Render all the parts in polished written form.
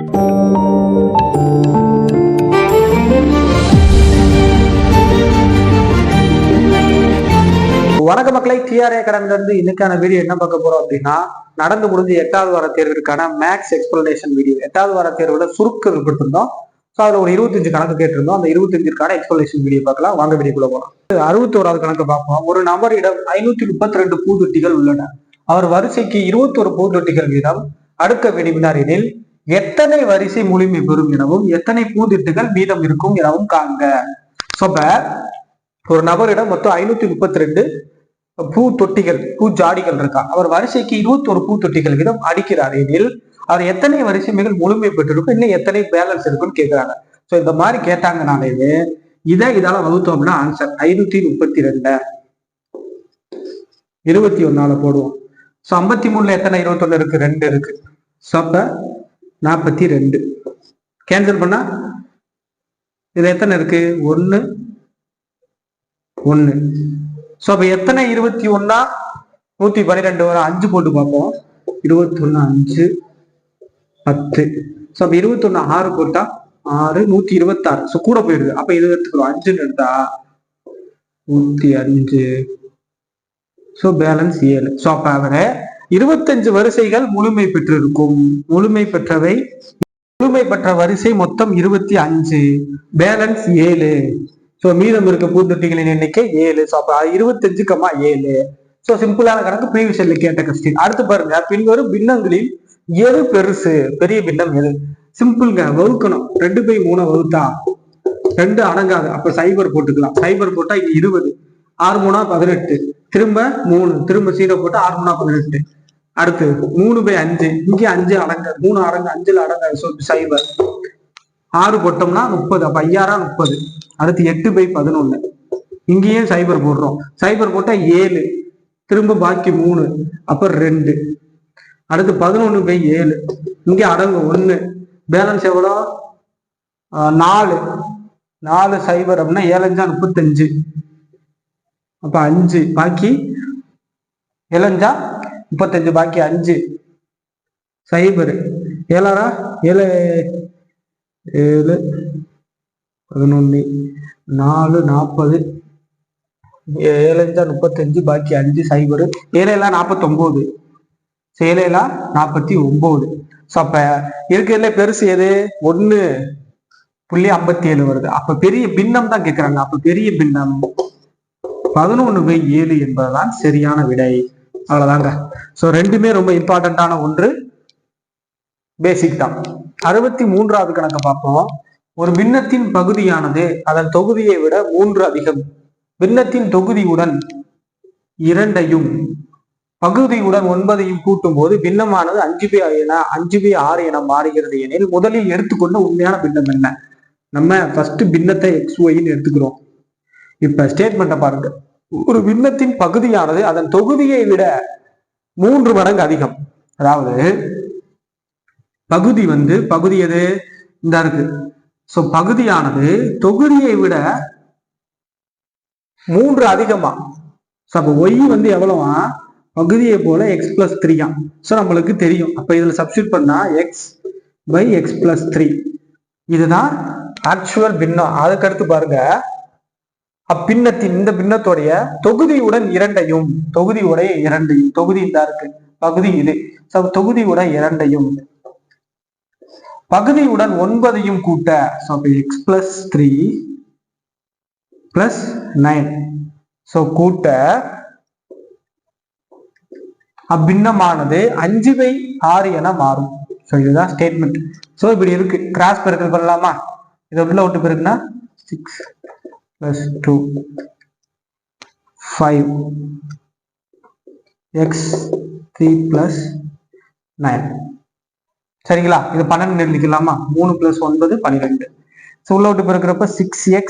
வணக்க மக்களை, டிஆர்ஏ அகாடமில இருந்து இன்னைக்கான வீடியோ என்ன பார்க்க போறோம் அப்படின்னா, நடந்து முடிஞ்ச 8வது வார தேர்விற்கான மேக்ஸ் எக்ஸ்பிளனேஷன் வீடியோ. 8வது வார தேர்வுல சுருக்க விட்டுருந்தோம். ஸோ அதுல ஒரு 25 கணக்கு கேட்டிருந்தோம். அந்த 25க்கான எக்ஸ்பிளனேஷன் வீடியோ பார்க்கலாம். வாங்க வீடியோக்குள்ள போகலாம். 61வது கணக்கு பார்ப்போம். ஒரு நபரிடம் 532 பூத்தொட்டிகள் உள்ளன. அவர் வரிசைக்கு 21 பூந்தொட்டிகள் வீதம் அடுக்க விரும்பினார் எனில் எத்தனை வரிசை முழுமை பெறும் எனவும் எத்தனை பூந்தொட்டிகள் மீதம் இருக்கும் எனவும் காண்க. ஒரு நபரிடம் மொத்தம் 532 பூ தொட்டிகள், பூ ஜாடிகள் இருக்கா. அவர் வரிசைக்கு 21 பூ தொட்டிகள் வீதம் அடிக்கிறார் எனில் அவர் எத்தனை வரிசைகள் முழுமை பெற்றிருக்கும், இன்னும் எத்தனை பேலன்ஸ் இருக்குன்னு கேட்கிறாங்க. ஸோ இந்த மாதிரி கேட்டாங்கனாலே இதால வகுத்தோம்னா ஆன்சர் 532 21 போடுவோம். ஸோ 53ல எத்தனை 21 இருக்கு? 2 இருக்கு. ஸோ அப்ப 42 கேன்சல் பண்ணா இது எத்தனை இருக்கு? 1 1. ஸோ அப்ப எத்தனை 21 112 வரும். 5 போட்டு பார்ப்போம். 21 5 10. ஸோ அப்ப 21 6 போட்டா 6 126. ஸோ கூட போயிடுது. அப்ப இது எடுத்துக்கிறோம். 5 எடுத்தா 105. So balance 7. ஸோ அப்ப அவரை 25 வரிசைகள் முழுமை பெற்றிருக்கும். முழுமை பெற்ற வரிசை மொத்தம் 25, பேலன்ஸ் 7. ஸோ மீதம் இருக்க பூந்தொட்டிகளின் எண்ணிக்கை 7. ஸோ அப்ப 25,7. ஸோ சிம்பிளான கணக்கு, ப்ரீவியஸ்ல கேட்ட கொஸ்டின். அடுத்து பாருங்க, பின்வரும் பின்னங்களில் எது பெருசு? பெரிய பின்னம் எது? சிம்பிள்ங்க, வகுக்கணும். 2/3 வகுத்தா 2 அடங்காது. அப்ப சைபர் போட்டுக்கலாம். சைபர் போட்டா இங்க 20, 6 3 18, திரும்ப 3, திரும்ப 0 போட்டா 6 3 18. அடுத்து 3/5, இங்கே 5 அடங்காது, 3 அடங்கு, 5ல அடங்காது. ஸோ சைபர். 6 போட்டோம்னா 30, அப்ப 5 30. அடுத்து 8/11, இங்கேயும் சைபர் போடுறோம். சைபர் போட்டா 7, திரும்ப பாக்கி 3, அப்ப 2. அடுத்து 11/7, இங்க அடங்கு 1, பேலன்ஸ் எவ்வளோ? 4 சைபர் அப்படின்னா 7 5 35, அப்ப 5 பாக்கி 7 5 35, பாக்கி 5 சைபர் 7 7 7 11 4 40, 7 5 35, பாக்கி 5 சைபர் 7 49, 7 49. ஸோ அப்ப இருக்கிறதுல பெருசு எது? 1.57 வருது. அப்ப பெரிய பின்னம் தான் கேட்கிறாங்க. அப்ப பெரிய பின்னம் 11/7 என்பதுதான் சரியான விடை. அவ்வளவுதாங்க. ஸோ ரெண்டுமே ரொம்ப இம்பார்ட்டன்டான ஒன்று, பேசிக் தான். 63வது கணக்கு பார்ப்போம். ஒரு பின்னத்தின் பகுதியானது அதன் தொகுதியை விட 3 அதிகம். பின்னத்தின் தொகுதியுடன் 2ஐயும் பகுதியுடன் 9ஐயும் கூட்டும் போது பின்னமானது 5/6 என மாறுகிறது எனில் முதலில் எடுத்துக்கொண்ட உண்மையான பின்னம் என்ன? நம்ம ஃபர்ஸ்ட் பின்னத்தை XYன்னு எடுத்துக்கிறோம். இப்ப ஸ்டேட்மெண்ட்டை பாருங்க. ஒரு பின்னத்தின் பகுதியானது அதன் தொகுதியை விட 3 மடங்கு அதிகம். அதாவது பகுதி எது? இந்த இருக்கு. ஸோ பகுதியானது தொகுதியை விட 3 அதிகமா. ஸோ அப்ப ஒய் எவ்வளவா? பகுதியை போல x+3. ஸோ நம்மளுக்கு தெரியும். அப்ப இதுல சப்ஸ்டியூட் பண்ணா x/x+3. இதுதான் ஆக்சுவல் பின்னம். அதுக்கடுத்து பாருங்க, அப்பின்னத்தின் இந்த பின்னத்தோடைய தொகுதியுடன் 2ஐயும் தொகுதி இந்த இருக்கு, பகுதி இது. ஸோ தொகுதியுடன் 2ஐயும் பகுதியுடன் 9ஐயும் கூட்ட, ஸோ x+3 + 9. ஸோ கூட்ட அப்பின்னமானது 5/6 என மாறும். ஸோ இதுதான் ஸ்டேட்மெண்ட். ஸோ இப்படி இருக்கு. கிராஸ் பெருக்கல் பண்ணலாமா? இதை உள்ள விட்டு பெருக்குனா 6 + 2 5 x3 + 9. சரிங்களா? இது 12 எழுதிக்கலாமா? 3 + 9 12. ஸோ உள்ள விட்டு பெருக்கிறப்ப 6x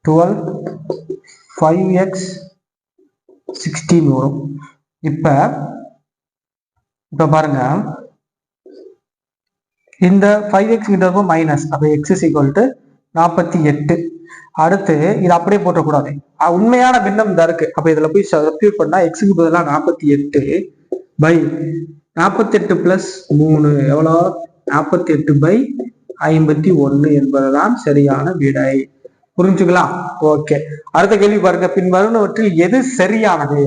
12 5x 16 வரும். இப்ப பாருங்க, இந்த 5x மைனஸ், அப்ப x = 48. அடுத்து இது அப்படியே போட்டக்கூடாது. உண்மையான பின்னம் தான் இருக்கு. அப்ப இதுல போய் சப்ஸ்டிட்யூட் பண்ணா x-க்கு பதிலாக 48 / 48 + 3 எவ்வளோ? 48/51 என்பதுதான் சரியான விடை. புரிஞ்சுக்கலாம்? ஓகே. அடுத்த கேள்வி பாருங்க, பின்வருவனவற்றில் எது சரியானது?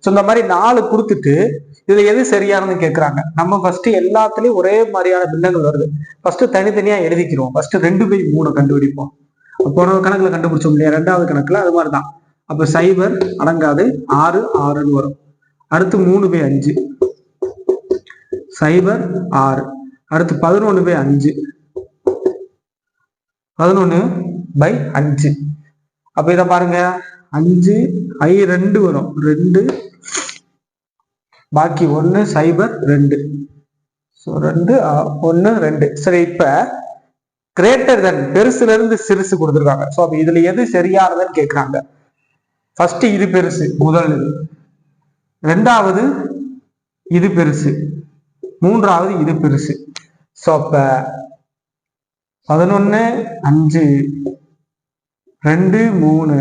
இந்த மாதிரி 4 கொடுத்துட்டு இதுல எது சரியானதுன்னு கேட்கிறாங்க. நம்ம ஃபர்ஸ்ட் எல்லாத்துலயும் ஒரே மாதிரியான பின்னங்கள் வருது. ஃபர்ஸ்ட் தனித்தனியா எழுதிக்கிறோம். ஃபர்ஸ்ட் 2/3 கண்டுபிடிப்போம். போன கணக்குல கண்டுபிடிச்சோம் இல்லையா? 2வது கணக்குல அது மாதிரிதான். அப்ப 0 அடங்காது, 6 6ன்னு வரும். அடுத்து 3/5, 0 6. அடுத்து 11/5, 11/5. அப்ப இத பாருங்க, 5 2 வரும், 2 பாக்கி 1 0 2. 2 1 2. சரி, இப்ப கிரேட்டர் தென், பெருசுல இருந்து சிறுசு கொடுத்துருக்காங்க. சோ அப்ப இதுல எது சரியானதுன்னு கேட்கிறாங்க. ஃபர்ஸ்ட் இது பெருசு, முதல் இது. 2வது இது பெருசு, 3வது இது பெருசு. சோ அப்ப 11 5 2 3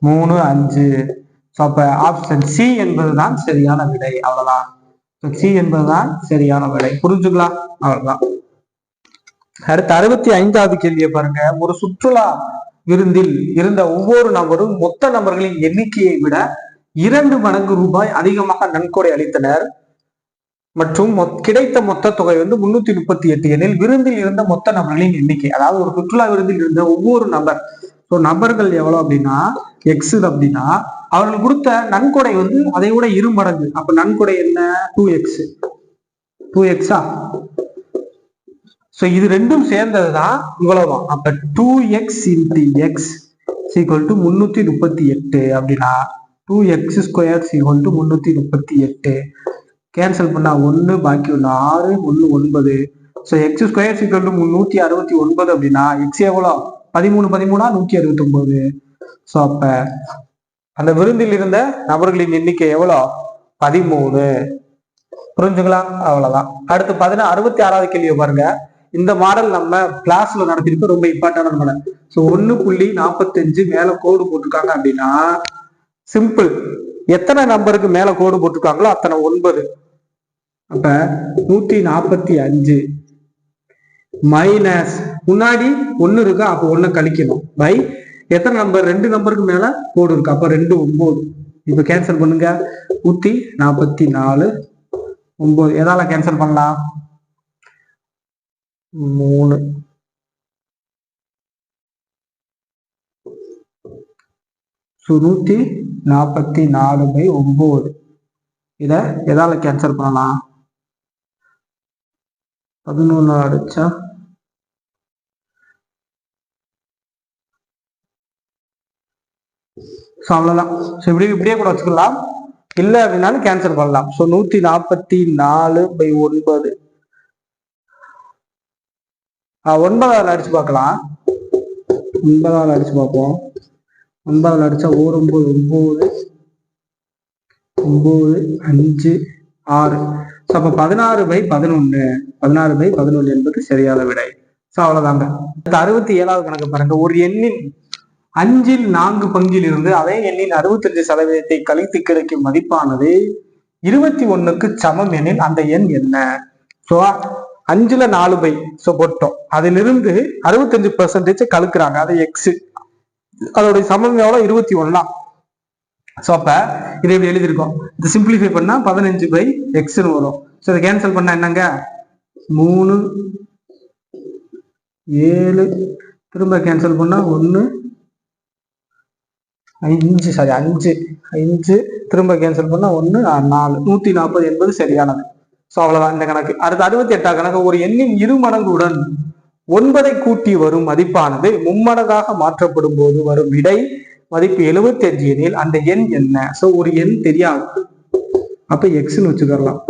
3 5. சோ அப்ப ஆப்ஷன் சி என்பதுதான் சரியான விடை. அவ்வளவுதான். சி என்பதுதான் சரியான விடை. புரிஞ்சுக்கலாம்? அவ்வளவுதான். அடுத்த 65வது கேள்வியை பாருங்க. ஒரு சுற்றுலா விருந்தில் இருந்த ஒவ்வொரு நபரும் மொத்த நபர்களின் எண்ணிக்கையை விட 2 மடங்கு ரூபாய் அதிகமாக நன்கொடை அளித்தனர் மற்றும் கிடைத்த மொத்த தொகை 338 எனில் விருந்தில் இருந்த மொத்த நபர்களின் எண்ணிக்கை. அதாவது ஒரு சுற்றுலா விருந்தில் இருந்த ஒவ்வொரு நபர், நபர்கள் எவ்வளவு அப்படின்னா எக்ஸ் அப்படின்னா அவர்கள் கொடுத்த நன்கொடை அதை விட 2 மடங்கு. அப்ப நன்கொடை என்ன? 2x. இது ரெண்டும் சேர்ந்ததுதான் இவ்வளவுதான். அப்ப 2x into x equal to 338 அப்படின்னா 2x square equal to 338. Cancel பண்ணா 1 பாக்கி 6 1 9. x square equal to 169 அப்படின்னா x எவ்வளவு? 13 169. அப்ப அந்த விருந்தில் இருந்த நபர்களின் எண்ணிக்கை எவ்வளவு? 13. புரிஞ்சுக்கலாம்? அவ்வளவுதான். அடுத்து 66வது கேள்வியை பாருங்க. இந்த மாடல் நம்ம கிளாஸ்ல நடத்திருப்போம், ரொம்ப இம்பார்ட்டன்டான மாடல். 1.45 மேல கோடு போட்டிருக்காங்க அப்படின்னா சிம்பிள். எத்தனை நம்பருக்கு மேல கோடு போட்டிருக்காங்களோ அத்தனை 9. அப்ப 145 மைனஸ் முன்னாடி 1 இருக்கா, அப்ப 1 கழிக்கணும், பை எத்தனை நம்பர்? 2 நம்பருக்கு மேல கோடு இருக்கு, அப்ப 2 9. இப்ப கேன்சல் பண்ணுங்க. 144 9. எதால கேன்சல் பண்ணலாம்? 3. ஸோ 144/9. இத எதால கேன்சல் பண்ணலாம்? 11 அடிச்சா அவ்வளவுதான். இப்படியே கூட வச்சுக்கலாம், இல்ல அப்படின்னாலும் கேன்சல் பண்ணலாம். 144/9. 9ஆல் அடிச்சு பார்க்கலாம். 9ஆல் அடிச்சு பார்ப்போம். 9ஆல் அடிச்சா 1 9 9 5 6. அப்ப 16/11. 16/11 என்பது சரியான விடை. அவ்வளவுதாங்க. 67வது கணக்கு பாருங்க. ஒரு எண்ணின் 5ல் 4 பங்கில் இருந்து அதே எண்ணின் 65% கழித்து கிடைக்கும் மதிப்பானது 21க்கு சமம் எனில் அந்த எண் என்ன? 5ல 4/, போட்டோம். அதிலிருந்து 65% கழுக்குறாங்க, அது எக்ஸ். அதோட சமம் எவ்வளவு? 21 தான். அப்ப இதை எப்படி எழுதியிருக்கோம்? இதை சிம்பிளிஃபை பண்ணா 15/x வரும். இதை கேன்சல் பண்ணா என்னங்க? 3 7. திரும்ப கேன்சல் பண்ணா 1 5. சாரி 5 5. திரும்ப கேன்சல் பண்ணா 1 4. 140 என்பது சரியானது. அவ்வளவுதான் இந்த கணக்கு. அடுத்து 68வது கணக்கு. ஒரு எண்ணின் 2 மடங்குடன் 9ஐ கூட்டி வரும் மதிப்பானது மும்மடங்காக மாற்றப்படும் போது வரும் விடை மதிப்பு 75 எனில் அந்த எண் என்ன? ஒரு எண் தெரியாது, அப்ப எக்ஸ்ன்னு வச்சுக்கலாம்.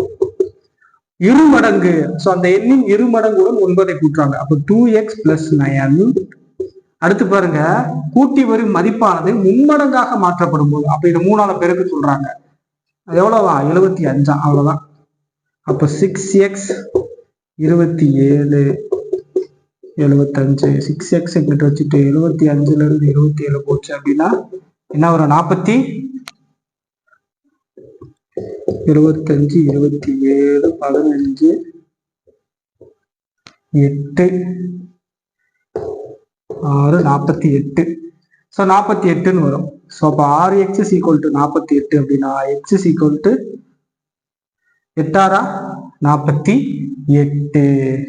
2 மடங்கு, அந்த எண்ணின் 2 மடங்குடன் 9ஐ கூட்டுறாங்க, அப்ப 2x + 9. அடுத்து பாருங்க, கூட்டி வரும் மதிப்பானது மும்மடங்காக மாற்றப்படும் போது, அப்ப இது 3ஆல பெருக்கு சொல்றாங்க, எவ்வளவா? 75. அவ்வளவுதான். அப்ப 6x 27 75. 6x கிட்ட வச்சுட்டு 75ல இருந்து 27 போச்சு அப்படின்னா என்ன வரும்? 40 25 27 15 8 6 48. ஸோ 48ன்னு வரும். ஸோ அப்போ 6x = 48 அப்படின்னா x = 8 48.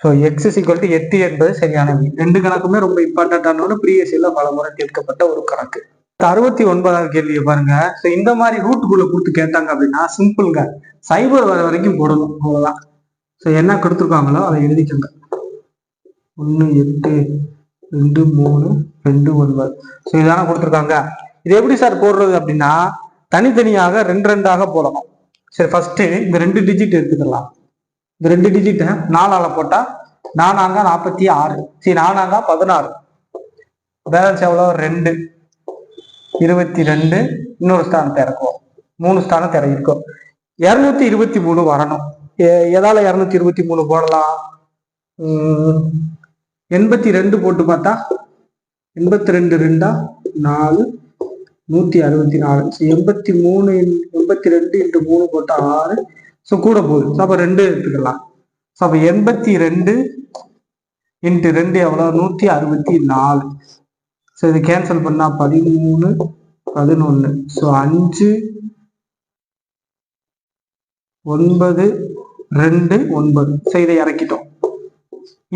ஸோ x = 8 என்பது சரியான விடை. ரெண்டு கணக்குமே ரொம்ப இம்பார்ட்டன்டான ப்ரீவியஸ் இயர்ல பல முறை கேட்கப்பட்ட ஒரு கணக்கு. 69வது கேள்வியை பாருங்க. ஸோ இந்த மாதிரி ரூட்டுக்குள்ள கொடுத்து கேட்டாங்க அப்படின்னா சிம்பிள்ங்க, சைபர் வர வரைக்கும் போடணும், அவ்வளவுதான். ஸோ என்ன கொடுத்துருக்காங்களோ அதை எழுதிக்கோங்க. 1 8 2 3 2 9. ஸோ இதான கொடுத்துருக்காங்க. இது எப்படி சார் போடுறது அப்படின்னா தனித்தனியாக 2 2ஆக போடணும். சரி, ஃபர்ஸ்ட் இந்த 2 டிஜிட் எடுத்துக்கலாம். இந்த 2 டிஜிட்டை 4ஆல போட்டா 4 46. சரி, 4 16. பேலன்ஸ் எவ்வளோ? 2 22. இன்னொரு ஸ்தானத்தை இறக்குவோம், 3 ஸ்தானத்தை இறக்கிருக்கோம். 223 வரணும். எதால 223 போடலாம்? 82 போட்டு பார்த்தா 82 2 4 164. 83 82 × 3 போட்டா 6. ஸோ கூட போகுது. ஸோ அப்போ 2 எடுத்துக்கலாம். ஸோ அப்போ 82 × 2 எவ்வளோ? 164. ஸோ இது கேன்சல் பண்ணா 13 11. ஸோ 5 9 2 9. ஸோ இதை இறக்கிட்டோம்.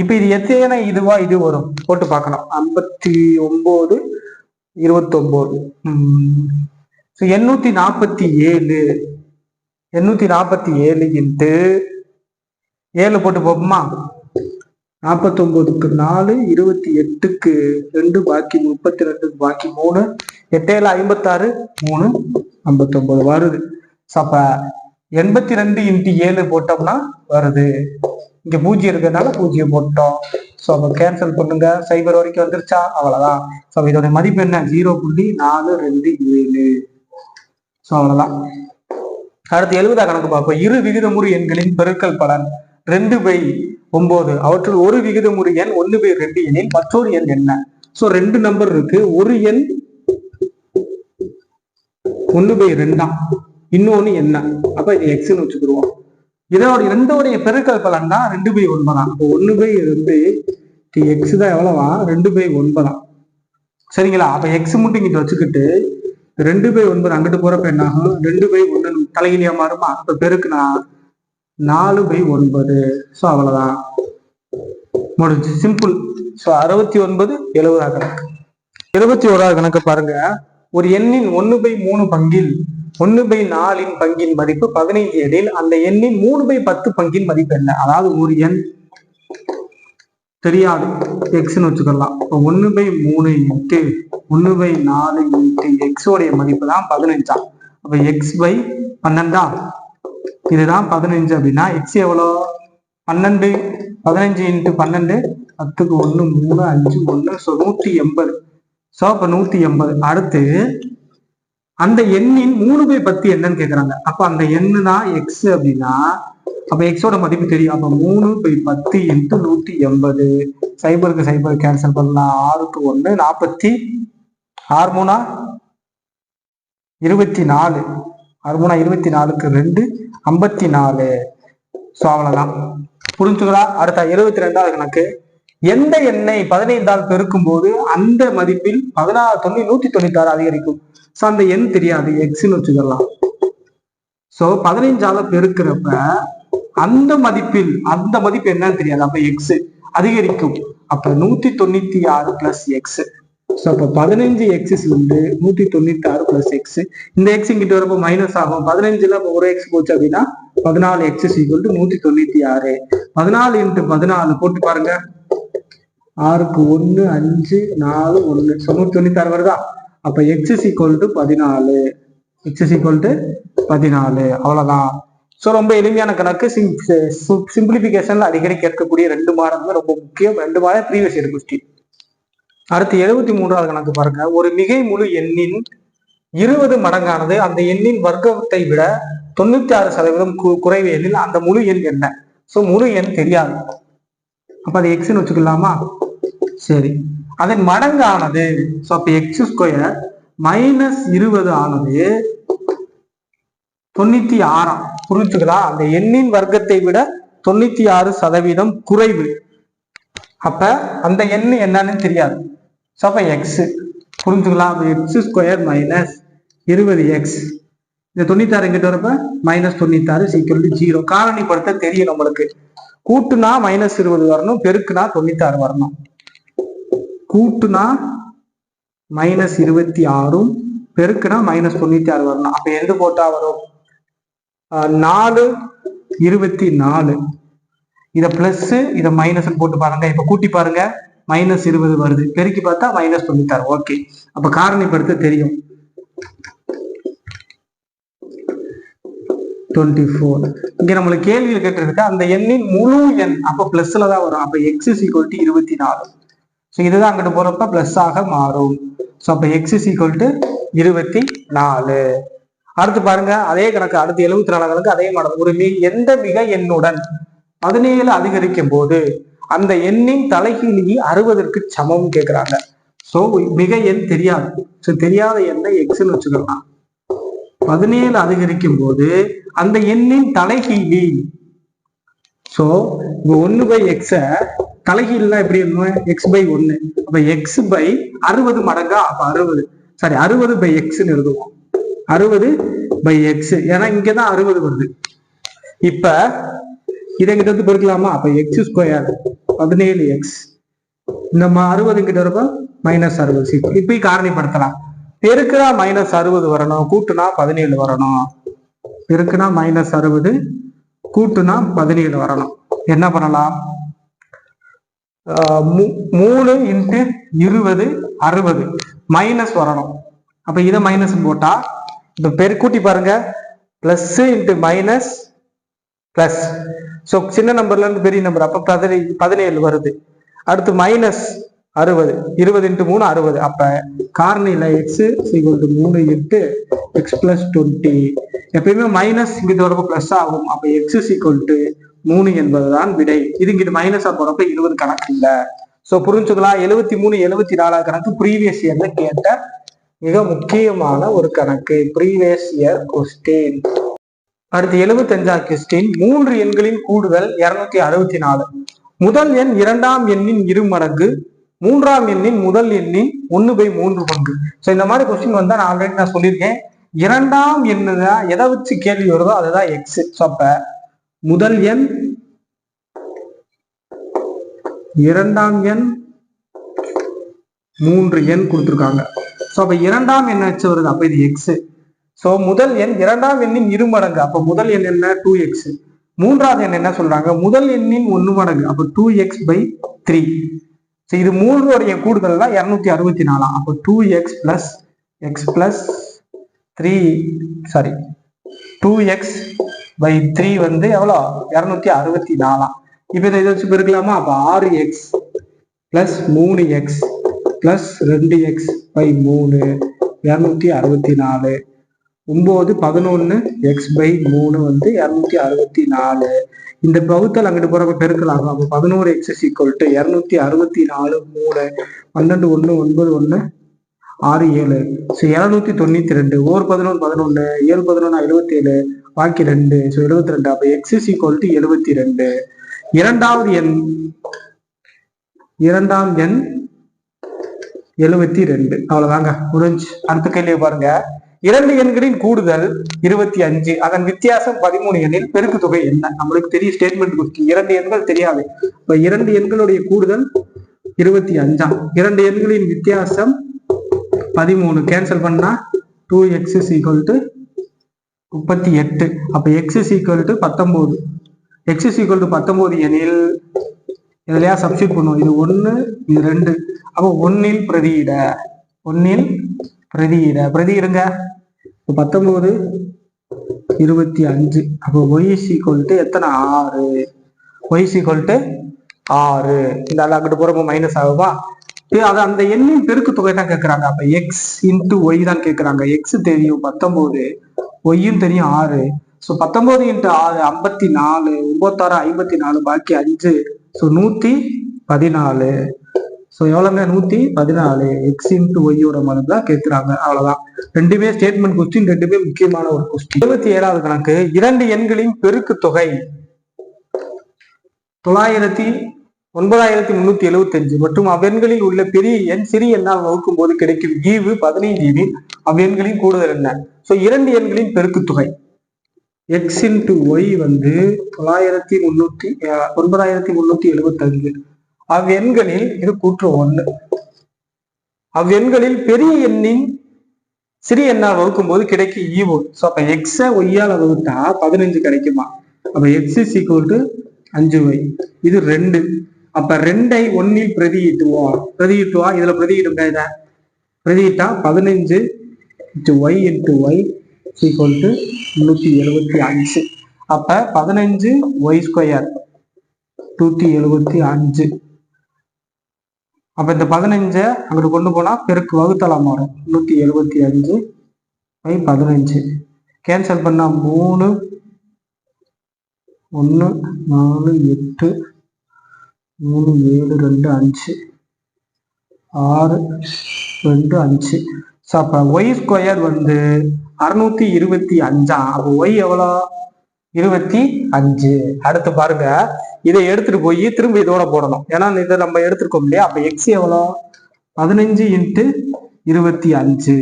இப்ப இது எத்தனை இதுவா இது வரும் போட்டு பார்க்கணும். 59 29. ஸோ 847 × 7 போட்டு போப்போமா? 49க்கு 4 28க்கு 2 பாக்கி 32க்கு பாக்கி 3 8 7 56 3 59 வருது. அப்ப 82 × 7 போட்டோம்னா வருது. இங்க 0 இருக்கிறதுனால 0 போட்டோம். ஸோ அப்போ கேன்சல் பண்ணுங்க. சைபர் வரைக்கும் வந்துருச்சா? அவ்வளவுதான். ஸோ இதோட மதிப்பு என்ன? 0.427. ஸோ அவ்வளவுதான். அடுத்து 70 கணக்கு பார்ப்போம். இரு விகிதமுறு எண்களின் பெருக்கல் பலன் 2/9. அவற்றுள் ஒரு விகிதமுறு எண் 1/2 எனில் மற்றொரு எண் என்ன? ஸோ 2 நம்பர் இருக்கு. ஒரு எண் 1/2, இன்னொன்னு என்ன? அப்ப இது எக்ஸ்ன்னு வச்சுக்கிடுவோம். இதோட ரெண்டோடைய பெருக்கல் பலன் தான் 2/9. இப்போ 1/2 எக்ஸ் தான் எவ்வளவா? 2/9. சரிங்களா? அப்ப எக்ஸ் மட்டும் இங்கிட்ட வச்சுக்கிட்டு 2/9 அங்கிட்டு போறப்ப என்ன ஆகும்? 2/1 தலையிலியா மாறுமா? இப்ப பெருக்குனா 4/9. ஸோ அவ்வளவுதான், முடிஞ்சு. சிம்பிள். ஸோ 69 70 கணக்கு. 21வது கணக்கு பாருங்க. ஒரு எண்ணின் 1/3 பங்கில் 1/4 பங்கின் மதிப்பு 15 எனில் அந்த எண்ணின் 3/10 பங்கின் மதிப்பு என்ன? அதாவது ஒரு எண் தெரியாது, எக்ஸ்ன்னு வச்சுக்கலாம். இப்போ 1/3 × 1/4 × எக்ஸ் உடைய மதிப்பு தான் 15. அப்ப x/12. இதுதான் 15 அப்படின்னா எக்ஸ் எவ்வளோ? 12. 15 × 12 10க்கு 1 3 5 1. ஸோ 180. ஸோ அப்ப 180. அடுத்து அந்த எண்ணின் 3/10 என்னன்னு கேக்குறாங்க. அப்ப அந்த எண்ணு தான் எக்ஸ் அப்படின்னா அப்ப எக்ஸோட மதிப்பு தெரியும். அப்ப 3/10 × 180. சைபருக்கு சைபர் கேன்சல் பண்ணலாம். 6க்கு 1 40. 6 3 24. 6 3 24க்கு 2 54. ஸோ அவ்வளவுதான். புரிஞ்சுங்களா? அடுத்த 72வது கணக்கு. எந்த எண்ணை 15ஆல் பெருக்கும் போது அந்த மதிப்பில் 196 அதிகரிக்கும்? ஸோ அந்த எண் தெரியாது, எக்ஸ்ன்னு வச்சுக்கலாம். ஸோ 15ஆல பெருக்கிறப்ப அந்த மதிப்பு என்னன்னு தெரியாது. அப்ப எக்ஸ் அதிகரிக்கும். அப்ப 196 + எக்ஸ். ஸோ அப்ப 15x இருந்து 196 + எக்ஸ். இந்த எக்ஸ் இங்கிட்ட வரப்போ மைனஸ் ஆகும். 15ல ஒரு எக்ஸ் போச்சு அப்படின்னா 14x = 196. 14 × 14 போட்டு பாருங்க. 6க்கு 1 5 4 1. 196 வருதா? அப்ப x = 14. x = 14. அவ்வளவுதான். ஸோ ரொம்ப எளிமையான கணக்கு. சிம்பிளிபிகேஷன்ல அடிக்கடி கேட்கக்கூடிய 2 மாடல் ரொம்ப முக்கியம். 2 மாடல் ப்ரீவியஸ் இயர் கொஸ்டின். அடுத்து 73வது கணக்கு பாருங்க. ஒரு மிகை முழு எண்ணின் 20 மடங்கானது அந்த எண்ணின் வர்க்கத்தை விட 96% குறைவு எண்ணில் அந்த முழு எண் என்ன? ஸோ முழு எண் தெரியாது. அப்ப அது எக்ஸ்ன்னு வச்சுக்கலாமா? சரி, அதன் மடங்கானது. ஸோ அப்ப x² - 20 ஆனது 96. புரிஞ்சுக்கலாம். அந்த எண்ணின் வர்க்கத்தை விட 96% குறைவு. அப்ப அந்த எண்ணு என்னன்னு தெரியாது. அப்ப எக்ஸ் புரிஞ்சுக்கலாம். X square minus 20x. இந்த 96 எங்கிட்ட வரப்ப -96 = 0. காரணிப்படுத்த தெரியும் நம்மளுக்கு. கூட்டுனா -20 வரணும், பெருக்குனா 96 வரணும். கூட்டுனா -26, பெருக்குனா -96 வரணும். அப்ப எது போட்டா வரும்? 4 24. இத பிளஸ் இத மைனஸ் போட்டு பாருங்க. இப்ப கூட்டி பாருங்க, -20 வருது, பெருக்கி பார்த்தா -96. ஓகே, அப்ப காரணிப்படுத்த தெரியும். 24. இங்க நம்மளுக்கு கேள்வியில் கேட்டிருக்கு அந்த எண்ணின் முழு எண், அப்ப பிளஸ்ல தான் வரும். அப்ப x = 24. ஸோ இதுதான் அங்கிட்டு போறப்ப பிளஸ் ஆக மாறும். ஸோ அப்ப x = 24. அடுத்து பாருங்க, அதே கணக்கு. அடுத்து 74 கணக்கு அதே மாடல். ஒரு எந்த மிக எண்ணுடன் 17 அதிகரிக்கும் போது அந்த எண்ணின் தலைகீழி 60ற்கு சமம் கேட்கிறாங்க. சோ மிக எண் தெரியாது. ஸோ தெரியாத எண்ணை எக்ஸ்ன்னு வச்சுக்கலாம். 17 அதிகரிக்கும் போது அந்த எண்ணின் தலைகீழி. சோ 1/x தலைகீழ்னா எப்படி இருக்கும்? x/1. அப்ப x/60 மடங்கா, அப்ப 60/x எழுதுவோம். 60/x, ஏன்னா இங்கதான் 60 வருது. இப்ப இதை கிட்ட வந்து பெருக்கலாமா? அப்ப x ஸ்கொயர் 17x, நம்ம 60 கிட்ட வரப்ப -60. இப்ப காரணிப்படுத்தலாம். பெருக்குனா -60 வரணும், கூட்டுனா 17 வரணும். பெருக்குனா -60, கூட்டுனா 17 வரணும். என்ன பண்ணலாம்? 3 × 20 60 மைனஸ் வரணும். அப்ப இதை மைனஸ் போட்டா இப்ப கூட்டி பாருங்க, plus into minus plus. So சின்ன நம்பர்ல இருந்து பெரிய நம்பர், அப்ப 17 வருது. அடுத்து -60, 20 × 3 60. அப்ப காரணியில x = 3 × x + 20. எப்பயுமே மைனஸ் இங்கிட்ட வரப்ப பிளஸ் ஆகும். அப்ப x = 3 என்பதுதான் விடை. இது இங்கிட்டு மைனஸா போறப்ப 20 கணக்கு இல்ல. சோ புரிஞ்சுக்கலாம். 73 74 கணக்கு ப்ரீவியஸ் இயர்ல கேட்ட மிக முக்கியமான ஒரு கணக்கு, ப்ரீவியஸ் இயர் கொஸ்டின். அடுத்து 75 கொஸ்டின். 3 எண்களின் கூடுதல் 264. முதல் எண் இரண்டாம் எண்ணின் இருமடங்கு, மூன்றாம் எண்ணின் முதல் எண்ணின் 1/3 பங்கு. சோ இந்த மாதிரி கொஸ்டின் வந்தா நான் ஆல்ரெடி சொல்லியிருக்கேன். இரண்டாம் எண்ணுதான் எதை வச்சு கேள்வி வருதோ அதுதான் எக்ஸ். அப்ப முதல் எண், இரண்டாம் எண், 3 எண் கொடுத்திருக்காங்க. சோ அப்ப இரண்டாம் எண் வச்சு வருது, அப்ப இது எக்ஸ். சோ முதல் எண் இரண்டாம் எண்ணின் இருமடங்கு, அப்ப முதல் எண் என்ன? 2x. மூன்றாவது எண் என்ன சொல்றாங்க? முதல் எண்ணின் 1 மடங்கு, அப்ப 2x/3. இது 3 கூடுதல் தான் 264. அப்ப 2x + x + 3, சாரி 2x/3 வந்து எவ்வளோ? 264. இப்ப இதை வச்சு பெருக்கலாமா? அப்ப 6x + 3x + 2x/3 264. 9 11 x/3 வந்து 264. இந்த பகுத்தல் அங்கிட்டு போறப்ப பெருக்கலாம். அப்ப 11x = 264 3 12 1 9 1 6 7. 292. 1 11 11 7 11 77, பாக்கி 2. 72. அப்ப x = 72. இரண்டாம் எண் 72. அவ்வளவுதாங்க, முடிஞ்சு. அடுத்த கேள்வி பாருங்க. 2 எண்களின் கூடுதல் 25, அதன் வித்தியாசம் 13 எண்ணில் பெருக்கு தொகை என்ன? நம்மளுக்கு தெரியும் ஸ்டேட்மெண்ட் கொஸ்டின். 2 எண்கள் தெரியாது. இப்ப 2 எண்களுடைய கூடுதல் 25, 2 எண்களின் வித்தியாசம் 13. கேன்சல் பண்ணா 2x = 38. அப்ப x = 19. x = 19 எனில் இதுலயா சப்ஸ்டிட் பண்ணுவோம். இது 1, இது 2. அப்போ 1 பிரதியிட, 1 பிரதியிடுங்க. 19 25. அப்போ y = எத்தனை? 6. y = 6. இந்த அங்கிட்டு போறப்போ மைனஸ் ஆகுமா? அது அந்த எண்ணின் பெருக்கு தொகை தான் கேட்கறாங்க. அப்ப x × y தான் கேட்கறாங்க. x தெரியும் 19, y தெரியும் 6. ஸோ 19 × 6 54, 96 54, பாக்கி 5. ஸோ 114. ஸோ எவ்வளோங்க 114 எக்ஸ் இன்ட்டு ஒய்யோட மதிப்பு தான் கேட்குறாங்க. அவ்வளோதான். ரெண்டுமே ஸ்டேட்மெண்ட் கொஸ்டின், ரெண்டுமே முக்கியமான ஒரு கொஸ்டின். 27வது கணக்கு, இரண்டு எண்களின் பெருக்கு தொகை 9375 மற்றும் அவ்வெண்களில் உள்ள பெரிய எண் சிறிய எண்ணால் வகுக்கும் போது கிடைக்கும் ஈவு 15 எனில் அவ்வெண்களின் கூடுதல் என்ன? ஸோ இரண்டு எண்களின் பெருக்கு தொகை எக்ஸ் இன்ட்டு ஒய் வந்து 9375. அவ்வெண்களில் இது கூற்று 1. அவ்வெண்களில் பெரிய எண்ணின் சிறிய எண்ணால் வகுக்கும் போது கிடைக்கும் ஈவு. ஸோ அப்ப எக்ஸ ஒய்யால் வகுத்தா 15 கிடைக்குமா? அப்ப X is equal to 5y. இது 2. அப்ப 2ஐ 1இல் பிரதியிட்டுவா. இதுல பிரதியிடும் இதை பிரதியிட்டா 15 y into y equal to 375. அப்ப 15y ஸ்கொயர் 175. அப்ப இந்த 15 அங்கிட்டு கொண்டு போனா பெருக்கு வகுத்தலாம் மாறும். 175 by 15 கேன்சல் பண்ணா 3 1 4 8 3 7 2 5 6 2 5. ஸோ அப்போ ஒய் ஸ்கொயர் வந்து 625. அப்போ ஒய் எவ்வளோ? 25. அடுத்து பாருங்க, இதை எடுத்துட்டு போய் திரும்ப இதோட போடணும். ஏன்னா இதை நம்ம எடுத்துருக்கோம் இல்லையா? அப்போ எக்ஸ் எவ்வளோ? 15 இன்ட்டு 25.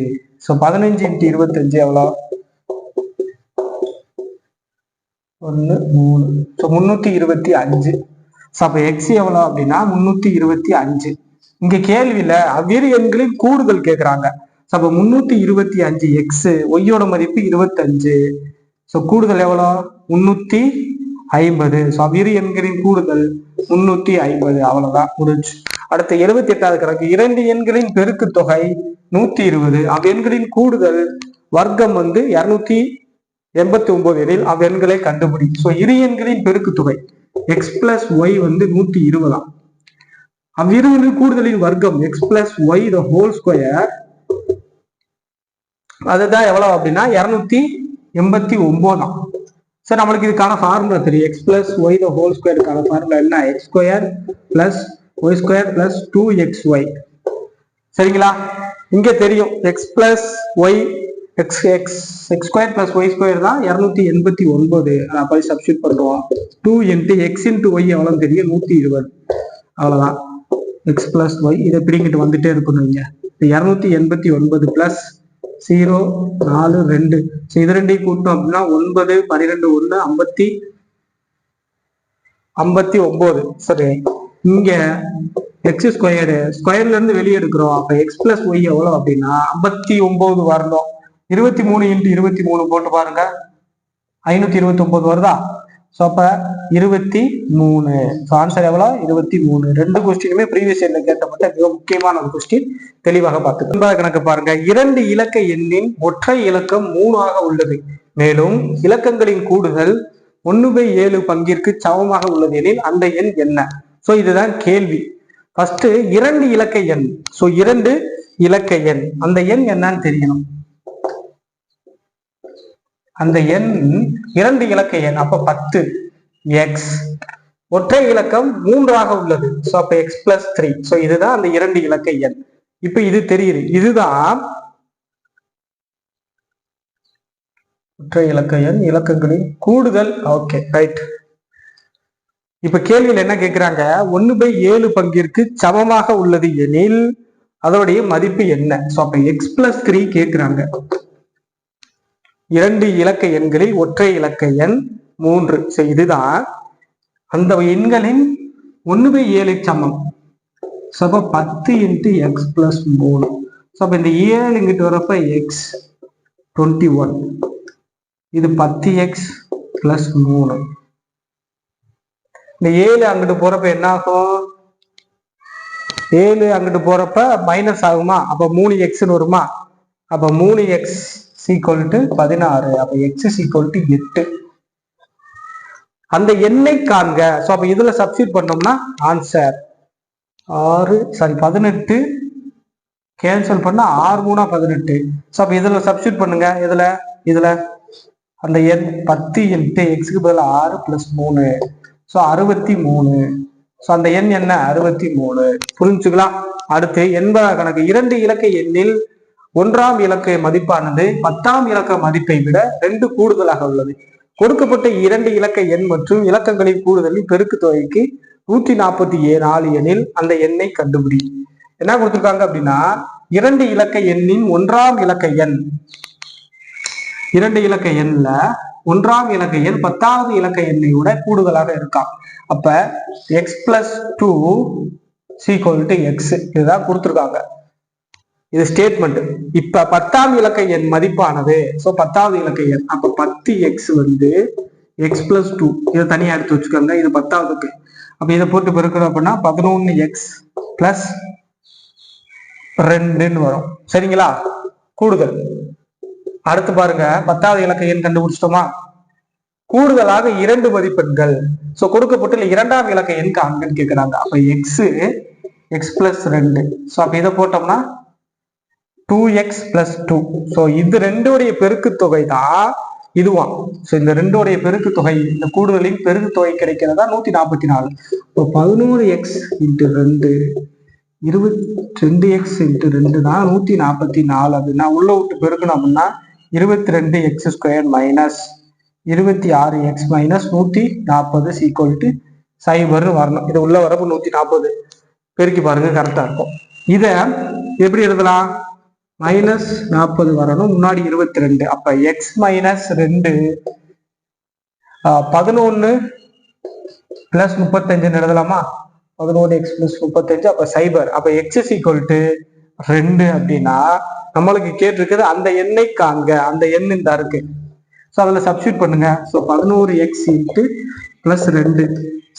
ஸோ 15 இன்ட்டு 25 எவ்வளோ? 1 3. ஸோ 325. ஸோ அப்போ எக்ஸ் எவ்வளோ அப்படின்னா 325. இங்க கேள்வியில அவ்விரு எண்களின் கூடுதல் கேட்குறாங்க. ஸோ அப்போ 325 எக்ஸ், ஒய்யோட மதிப்பு 25. ஸோ கூடுதல் எவ்வளோ? 350. ஸோ அவ்விரு எண்களின் கூடுதல் 350. அவ்வளவுதான், முடிஞ்சு. அடுத்து 78வது கணக்கு, இரண்டு எண்களின் பெருக்கு தொகை 120. அவ்வெண்களின் கூடுதல் வர்க்கம் வந்து 289 எனில் அவ்வெண்களை கண்டுபிடி. ஸோ இரு எண்களின் பெருக்கு தொகை எக்ஸ் பிளஸ் ஒய் வந்து 120. அவ்விருவரின் கூடுதலின் வர்க்கம் X plus Y the whole square, அதுதான் எவ்வளவு அப்படின்னா 289. சரி, நம்மளுக்கு இதுக்கான ஃபார்முலா தெரியும். X plus Y the whole ஸ்கொயருக்கான ஃபார்முலா என்ன? X square plus Y square plus 2xy. சரிங்களா? இங்க தெரியும் X plus Y X square plus Y square தான் 289. நான் போய் சப்ஸ்டியூட் பண்ணுவோம். 2 இன்ட்டு எக்ஸ் இன்ட்டு ஒய் எவ்வளவு தெரியும்? 120. அவ்வளவுதான். எக்ஸ் பிளஸ் ஒய் இதை பிடிங்கிட்டு வந்துட்டே இருக்கணும். இங்க 289 பிளஸ் 0 4 2. இது ரெண்டையும் கூட்டணும் அப்படின்னா 9 12 1 59. சரி, இங்க எக்ஸ் ஸ்கொயர்டு ஸ்கொயர்ல இருந்து வெளியே எடுக்கிறோம். அப்ப எக்ஸ் பிளஸ் ஒய் எவ்வளவு அப்படின்னா 59 வரணும். 23 இன்ட்டு 23 போட்டு பாருங்க, 529 வருதா? ஸோ அப்ப 23. ஸோ ஆன்சர் எவ்வளோ? 23. ரெண்டு கொஸ்டினுமே ப்ரீவியஸ் இயர்ல கேட்டப்பட்ட மிக முக்கியமான ஒரு கொஸ்டின். தெளிவாக பார்த்துக்கோங்க. கணக்கு பாருங்க, இரண்டு இலக்க எண்ணின் ஒற்றை இலக்கம் 3 உள்ளது. மேலும் இலக்கங்களின் கூடுதல் 1/7 பங்கிற்கு சமமாக உள்ளது எனில் அந்த எண் என்ன? ஸோ இதுதான் கேள்வி. ஃபர்ஸ்ட் இரண்டு இலக்க எண். ஸோ இரண்டு இலக்க எண், அந்த எண் என்னன்னு தெரியணும். அந்த எண் இரண்டு இலக்க எண், அப்ப 10 எக்ஸ். ஒற்றை இலக்கம் 3 உள்ளது. ஸோ அப்ப எக்ஸ் பிளஸ் 3. ஸோ இதுதான் அந்த இரண்டு இலக்க எண். இப்ப இது தெரியுது, இதுதான் ஒற்றை இலக்க எண், இலக்கங்களின் கூடுதல். Okay, right. இப்ப கேள்வியில் என்ன கேட்கிறாங்க? 1/7 பங்கிற்கு சமமாக உள்ளது எனில் அதோடைய மதிப்பு என்ன? ஸோ அப்ப எக்ஸ் பிளஸ் 3 கேட்கிறாங்க. இரண்டு இலக்க எண்களில் ஒற்றை இலக்க எண் 3. ஸோ இதுதான் அந்த எண்களின் 1/7 சமம். ஸோ அப்ப 10 இன்ட்டு எக்ஸ் பிளஸ் 3. ஸோ அப்ப இந்த 7 இங்கிட்டு வரப்ப எக்ஸ் 21. இது 10x பிளஸ் 3. இந்த 7 அங்கிட்டு போறப்ப என்ன ஆகும்? 7 அங்கிட்டு போறப்ப மைனஸ் ஆகுமா? அப்ப 3x வருமா? அப்ப 3x ஈக்குவல் டு 16. அப்ப x ஈக்குவல் டு 8. அந்த எண்ணை காண்க. ஸோ அப்ப இதுல சப்ஸ்டியூட் பண்ணோம்னா ஆன்சர் 18 கேன்சல் பண்ணா 6 3 18. ஸோ அப்ப இதுல சப்ஸ்டியூட் பண்ணுங்க. இதுல அந்த எண் 10 இன்ட்டு எக்ஸுக்கு பதில் 6 பிளஸ் 3. ஸோ 63. ஸோ அந்த எண் என்ன 63. புரிஞ்சுக்கலாம். அடுத்து 80 கணக்கு. 2 இலக்க எண்ணில் 1ஆம் இலக்க மதிப்பானது 10ஆம் இலக்க மதிப்பை விட 2 கூடுதலாக உள்ளது. கொடுக்கப்பட்ட 2 இலக்க எண் மற்றும் இலக்கங்களின் கூடுதலின் பெருக்கு தொகைக்கு 144 எனில் அந்த எண்ணை கண்டுபிடி. என்ன கொடுத்திருக்காங்க அப்படின்னா 2 இலக்க எண்ணின் 1ஆம் இலக்க எண் 2 இலக்க எண்ல 1ஆம் இலக்க எண் 10வது இலக்க எண்ணை விட கூடுதலாக இருக்கா. அப்ப x பிளஸ் 2 x இதுதான் கொடுத்திருக்காங்க. இது ஸ்டேட்மெண்ட். இப்ப 10ஆம் இலக்க எண் மதிப்பானது 10வது இலக்க எண் அப்ப 10x வந்து x பிளஸ் 2 இதை தனியா எடுத்து வச்சுக்கோங்க. இது 10வதுக்கு. அப்ப இதை போட்டு பெருக்கிறோம் அப்படின்னா 11x பிளஸ் 2 வரும். சரிங்களா? கூடுதல். அடுத்து பாருங்க 10வது இலக்க எண் கண்டுபிடிச்சிட்டோமா? கூடுதலாக 2 மதிப்பெண்கள். கொடுக்கப்பட்டுள்ள 2ஆம் இலக்க எண் காண்கன்னு கேட்கிறாங்க. அப்ப x பிளஸ் 2. அப்ப இதை போட்டோம்னா 2x பிளஸ் 2. இது ரெண்டோடைய பெருக்கு தொகை தான் இதுவான். இந்த ரெண்டோடைய பெருக்கு தொகை, இந்த கூடுதலின் பெருக்கு தொகை கிடைக்கிறதா 144. இப்போ 11x இன்ட்டு 2 22x இன்ட்டு 2 தான் 144. அப்படின்னா உள்ள விட்டு பெருக்கணும் அப்படின்னா 22x² minus 26x minus 140 sequel to 0 வரணும். இது உள்ள வரப்பு 140 பெருக்கி பாருங்க, கரெக்டா இருக்கும். இத எப்படி எழுதலாம்? மைனஸ் 40 வரணும், முன்னாடி 22. அப்ப x மைனஸ் 2 11 பிளஸ் 35 எழுதலாமா? 11x பிளஸ் 35 அப்ப 0. அப்ப x ஈக்குவல் டு 2 அப்படின்னா நம்மளுக்கு கேட்டிருக்குது அந்த எண்ணை காண்க. அந்த எண் இந்த இருக்கு. அதுல சப்ஸ்டியூட் பண்ணுங்க. 11x into plus 2.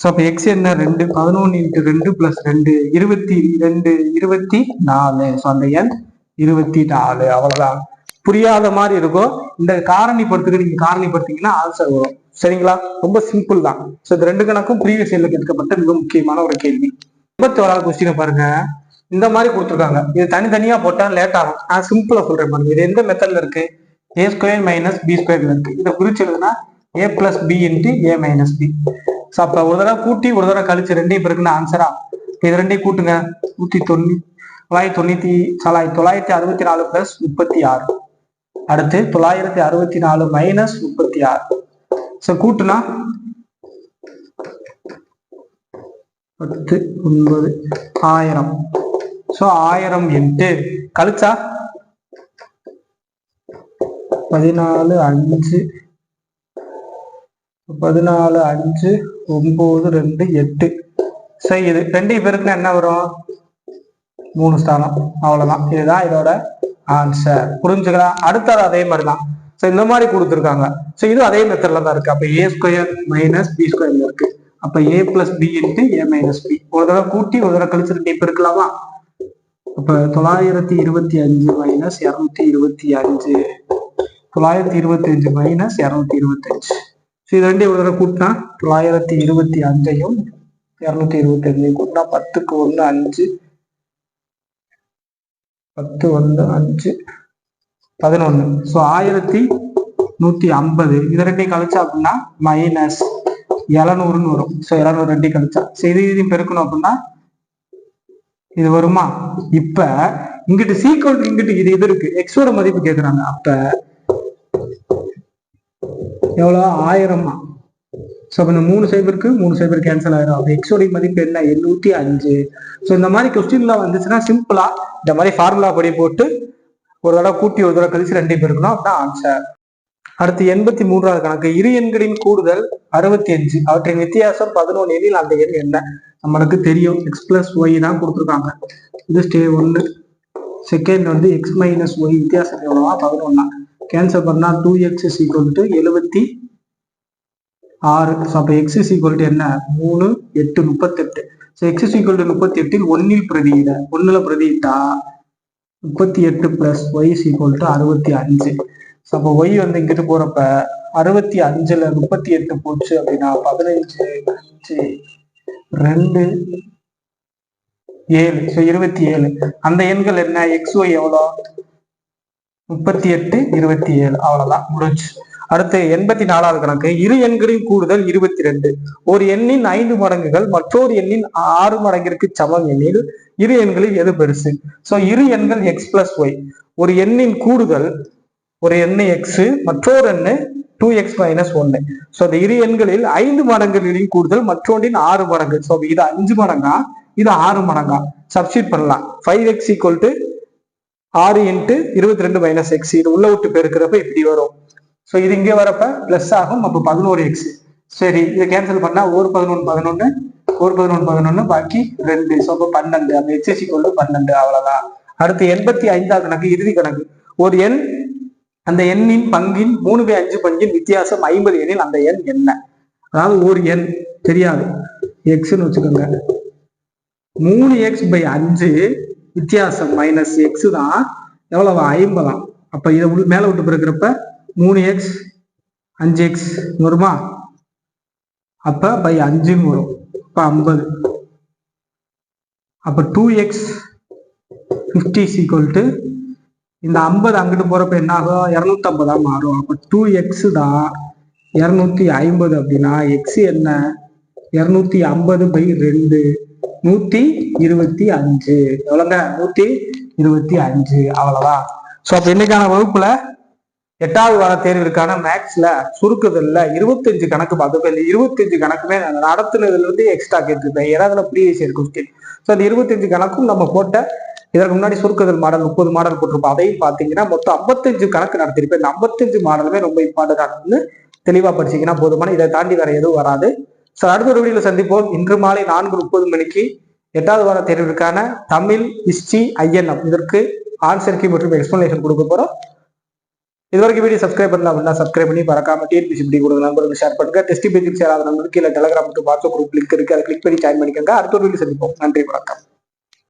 அப்ப x என்ன 2, 11 இன்ட்டு 2 பிளஸ் 2 22 24. அந்த எண் 24. அவ்வளவுதான். புரியாத மாதிரி இருக்கும். இந்த காரணிப்படுத்துக்கு நீங்க காரணிப்படுத்தீங்கன்னா ஆன்சர் வரும். சரிங்களா? ரொம்ப சிம்பிள் தான். இது 2 கணக்கும் ப்ரீவியஸ் இயர்ல கேட்கப்பட்ட மிக முக்கியமான ஒரு கேள்வி. 81வது கொஸ்டினை பாருங்க. இந்த மாதிரி கொடுத்துருக்காங்க. இது தனித்தனியா போட்டா லேட் ஆகும். நான் சிம்பிளா சொல்றேன் பாருங்க. இது எந்த மெத்தட்ல இருக்கு? a² மைனஸ் b² இருக்கு. இதை குறிச்சு எழுதுனா a plus b into a minus b. அப்ப ஒரு தடவை கூட்டி ஒரு தடவை கழிச்சு ரெண்டையும் பிறகுன்னு ஆன்சரா இது ரெண்டையும் கூட்டுங்க. 964 பிளஸ் 36. அடுத்து 964 மைனஸ் 36. கூட்டுனா 10 9 1000. 1000 இன்ட்டு கழிச்சா 14 5 14 5 9 2 8. சரி, இது ரெண்டையும் பேருக்குன்னா என்ன வரும்? 3 ஸ்தானம். அவ்வளவுதான். இதுதான் இதோட ஆன்சர். புரிஞ்சுக்கலாம்? அடுத்தது அதே மாதிரிதான். இந்த மாதிரி கொடுத்துருக்காங்க. இது அதே மெத்தட்ல தான் இருக்கு. அப்ப a² மைனஸ் b² இருக்கு. அப்ப a plus b into a minus b. ஒரு தடவை கூட்டி ஒரு தடவை கழிச்சு ரெண்டையும் பெருக்கலாமா? அப்ப 925 மைனஸ் 225. 925 மைனஸ் 225. இது ரெண்டையும் ஒரு தடவை கூட்டினா 925ஐயும் 225ஐயும் கூட்டினா 10க்கு 1 5 10 1 5 11. 1150. இது ரெண்டையும் கழிச்சா அப்படின்னா மைனஸ் 700 வரும். 700 ரெண்டையும் கழிச்சா இதையும் பெருக்கணும் அப்படின்னா இது வருமா? இப்ப இங்கிட்டு சீக்வல் இங்கிட்டு இது இருக்கு. எக்ஸோட மதிப்பு கேட்கிறாங்க. அப்ப எவ்வளவு? 1000. இந்த 3 சைபருக்கு 3 சைபர் கேன்சல் ஆயிரும். அப்ப எக்ஸோட மதிப்பு என்ன? 805. இந்த மாதிரி கொஸ்டின்ல வந்துச்சுன்னா சிம்பிளா இந்த மாதிரி ஃபார்முலா படி போட்டு ஒரு தடவை கூட்டி ஒரு தடவை கழிச்சு ரெண்டையும் பெருக்கணும். அப்படின்னா ஆன்சர். அடுத்து 83வது கணக்கு. இரு எண்களின் கூடுதல் 65, அவற்றின் வித்தியாசம் 11 எனில் அந்த எண் என்ன? நம்மளுக்கு தெரியும். எக்ஸ் பிளஸ் ஒய் தான் கொடுத்துருக்காங்க. இது ஸ்டே 1. செகண்ட் வந்து எக்ஸ் மைனஸ் ஒய் வித்தியாசம் எவ்வளவா? 11. கேன்சல் பண்ணா 2x is equal to 76. அப்ப x is equal to என்ன? 3 8 38. x is equal to 38 ஒன்னில் பிரதியிட. 1ல பிரதியிட்டா 38 plus y is equal to 65. அப்ப y வந்து இங்கிட்டு போறப்ப 65ல 38 போச்சு அப்படின்னா 15 5 2 7. 27. அந்த எண்கள் என்ன? xy எவ்வளோ? 38 27. அவ்வளவுதான், முடிஞ்சு. அடுத்து 84வது கணக்கு, இரு எண்களின் கூடுதல் 22. ஒரு எண்ணின் 5 மடங்குகள் மற்றொரு எண்ணின் 6 மடங்கிற்கு சமம் எனில் இரு எண்களில் எது பெருசு? சோ இரு எண்கள் x பிளஸ் ஒய். ஒரு எண்ணின் கூடுதல், ஒரு எண்ணு எக்ஸ், மற்றொரு எண்ணு 2x மைனஸ் 1. சோ இந்த இரு எண்களில் 5 மடங்குகளின் கூடுதல் மற்றொன்றின் 6 மடங்கு. சோ இது 5 மடங்கா, இது 6 மடங்கா? சப்ஸ்டிட் பண்ணலாம். 5x equal to 6 into 22 minus X. இது உள்ள விட்டு பெருக்கிறப்ப இப்படி வரும். ஸோ இது இங்கே வரப்ப பிளஸ் ஆகும். அப்போ 11x. சரி, இதை கேன்சல் பண்ணா ஒரு 11 11, ஒரு 11 11, பாக்கி 2. ஸோ அப்போ 12. அப்போ x ஈக்குவல் டு 12. அவ்வளவுதான். அடுத்து 85வது கணக்கு, இறுதி கணக்கு. ஒரு எண், அந்த எண்ணின் பங்கின் 3/5 பங்கின் வித்தியாசம் 50 எனில் அந்த எண் என்ன? அதாவது ஒரு எண் தெரியாது, எக்ஸ்ன்னு வச்சுக்கோங்க. 3x/5 வித்தியாசம் மைனஸ் எக்ஸ் தான் எவ்வளவு? 50. அப்ப இதை மேல விட்டு பிறக்கிறப்ப 3x 5x வருமா? அப்ப பை 5 வரும். அப்ப 50. அப்ப 2x 50 ஈக்குவல் டு இந்த 50 அங்கிட்டு போறப்ப என்ன ஆகும்? 250 மாறும். அப்ப 2x தான் 250 அப்படின்னா எக்ஸ் என்ன? 250/2, 125. எவ்வளவுங்க? 125. அவ்வளவுதான். சோ அப்ப இன்னைக்கான வகுப்புல 8வது வார தேர்விற்கான மேக்ஸ்ல சுருக்குதல்ல 25 கணக்கு பார்த்தோம். இந்த 25 கணக்குமே நடத்துனதுல இருந்து எக்ஸ்ட்ரா கேட்டிருப்பேன். ஏதாவது ப்ரீவியஸ் இயர் கொஸ்டின். ஸோ அந்த 25 கணக்கும் நம்ம போட்ட, இதற்கு முன்னாடி சுருக்குதல் மாடல் 30 மாடல் போட்டிருப்போம். அதையும் பார்த்தீங்கன்னா மொத்தம் 55 கணக்கு நடத்திருப்பேன். இந்த 55 மாடலுமே ரொம்ப இம்பார்ட்டன்ட். தெளிவா படிச்சீங்கன்னா போதுமான, இதை தாண்டி வேற எதுவும் வராது. ஸோ அடுத்த ஒரு வீடியோல சந்திப்போம். இன்று மாலை 4:30 மணிக்கு 8வது வார தேர்விற்கான தமிழ், ஹிஸ்டரி, INM இதற்கு ஆன்சர் கீ மற்றும் எக்ஸ்பிளனேஷன் கொடுக்க போறோம். இது வரைக்கும் வீடியோ சப்ஸ்கிரைப் பண்ணலாம் அப்படின்னா சப்ஸ்கிரைப் பண்ணி பறக்காம டிஎன்பிசிபி கொடுங்க நண்பர்களுக்கு ஷேர் பண்ணுங்க. டெஸ்ட் பேஜுக்கு சேராத நண்பர்களுக்கு கீழே டெலிகிராம் மற்றும் வாட்ஸ்அப் குரூப் லிங்க் இருக்கு, அதை கிளிக் பண்ணி ஜாயின் பண்ணிக்கோங்க. அடுத்த ஒரு வீடியோ சந்திப்போம். நன்றி, வணக்கம்.